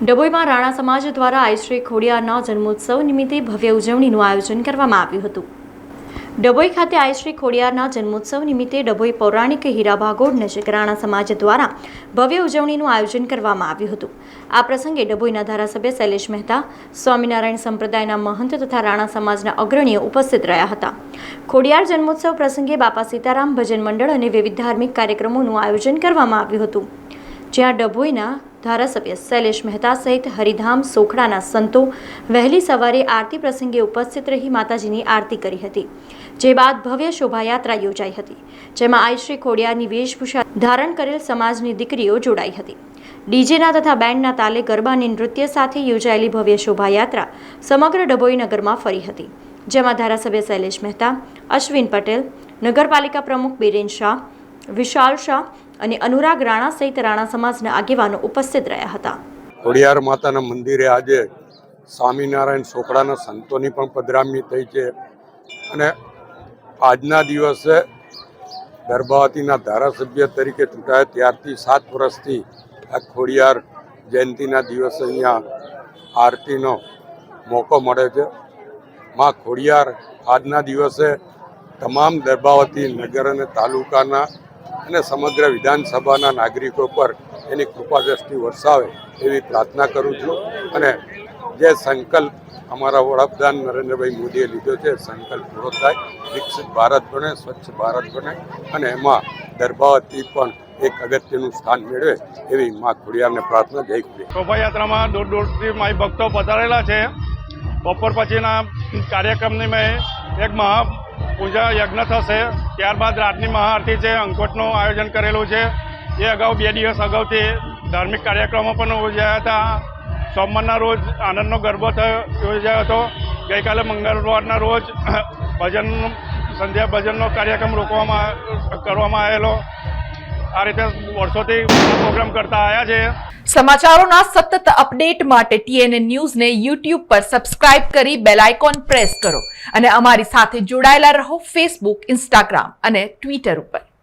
ડભોઈમાં રાણા સમાજ દ્વારા આઈ શ્રી ખોડિયારના જન્મોત્સવ નિમિત્તે ભવ્ય ઉજવણીનું આયોજન કરવામાં આવ્યું હતું। ડભોઈ ખાતે આઈ શ્રી ખોડિયારના જન્મોત્સવ નિમિત્તે ડભોઈ પૌરાણિક હીરા ભાગોળ નજીક રાણા સમાજ દ્વારા ભવ્ય ઉજવણીનું આયોજન કરવામાં આવ્યું હતું। આ પ્રસંગે ડભોઈના ધારાસભ્ય શૈલેષ મહેતા, સ્વામિનારાયણ સંપ્રદાયના મહંત તથા રાણા સમાજના અગ્રણીઓ ઉપસ્થિત રહ્યા હતા। ખોડિયાર જન્મોત્સવ પ્રસંગે બાપા સીતારામ ભજન મંડળ અને વિવિધ ધાર્મિક કાર્યક્રમોનું આયોજન કરવામાં આવ્યું હતું, જ્યાં ડભોઈના ધારાસભ્ય શૈલેષ મહેતા સહિત હરિધામ સોખડાના સંતો વહેલી સવારે આરતી પ્રસંગે ઉપસ્થિત રહી માતાજીની આરતી કરી હતી, જે બાદ ભવ્ય શોભાયાત્રા યોજાઈ હતી, જેમાં આઈ શ્રી ખોડિયારની વેશભૂષા ધારણ કરેલ સમાજની દીકરીઓ જોડાઈ હતી। ડીજેના તથા બેન્ડના તાલે ગરબાની નૃત્ય સાથે યોજાયેલી ભવ્ય શોભાયાત્રા સમગ્ર ડભોઈ નગરમાં ફરી હતી, જેમાં ધારાસભ્ય શૈલેષ મહેતા, અશ્વિન પટેલ, નગરપાલિકા પ્રમુખ બીરેન શાહ, વિશાલ શાહ અને અનુરાગ રાણા સહિત રાણા સમાજના આગેવાનો ઉપસ્થિત રહ્યા હતા। ખોડિયાર માતાના મંદિરે આજે સ્વામિનારાયણ સોખડાના સંતોની પણ પધરામણી થઈ છે અને આજના દિવસે ગર્ભાવતીના ધારાસભ્ય તરીકે ચૂંટાયા ત્યારથી 7 વર્ષથી આ ખોડિયાર જયંતિના દિવસે અહીંયા આરતીનો મોકો મળે છે। માં ખોડિયાર આજના દિવસે તમામ ગર્ભાવતી નગર અને તાલુકાના અને સમગ્ર વિધાનસભાના નાગરિકો પર એની કૃપા દ્રષ્ટિ વરસાવે એવી પ્રાર્થના કરું છું અને જે સંકલ્પ અમારા વડાપ્રધાન નરેન્દ્રભાઈ મોદીએ લીધો છે સંકલ્પ પૂરો થાય, વિકસિત ભારત બને, સ્વચ્છ ભારત બને અને એમાં ગર્ભાવતી પણ એક અગત્યનું સ્થાન મેળવે એવી મા ખોડિયારને પ્રાર્થના। જય ખોડિયાર। શોભાયાત્રામાં દૂર દૂરથી માઈ ભક્તો પધારેલા છે। બપોર પછીના કાર્યક્રમની મેં એક પૂજા યજ્ઞ થશે, ત્યારબાદ રાતની મહાઆરતી છે, અંકોટનું આયોજન કરેલું છે। એ અગાઉ 2 દિવસ અગાઉથી ધાર્મિક કાર્યક્રમો પણ યોજાયા હતા। સોમવારના રોજ આનંદનો ગરબો યોજાયો હતો। ગઈકાલે મંગળવારના રોજ સંધ્યા ભજનનો કાર્યક્રમ કરવામાં આવેલો। આ રીતે વર્ષોથી પ્રોગ્રામ કરતા આવ્યા છે। સમાચારોના સતત અપડેટ માટે TNN ન્યૂઝને YouTube પર સબસ્ક્રાઇબ કરી બેલ આઇકોન પ્રેસ કરો અને અમારી સાથે જોડાયેલા રહો Facebook, Instagram અને Twitter ઉપર।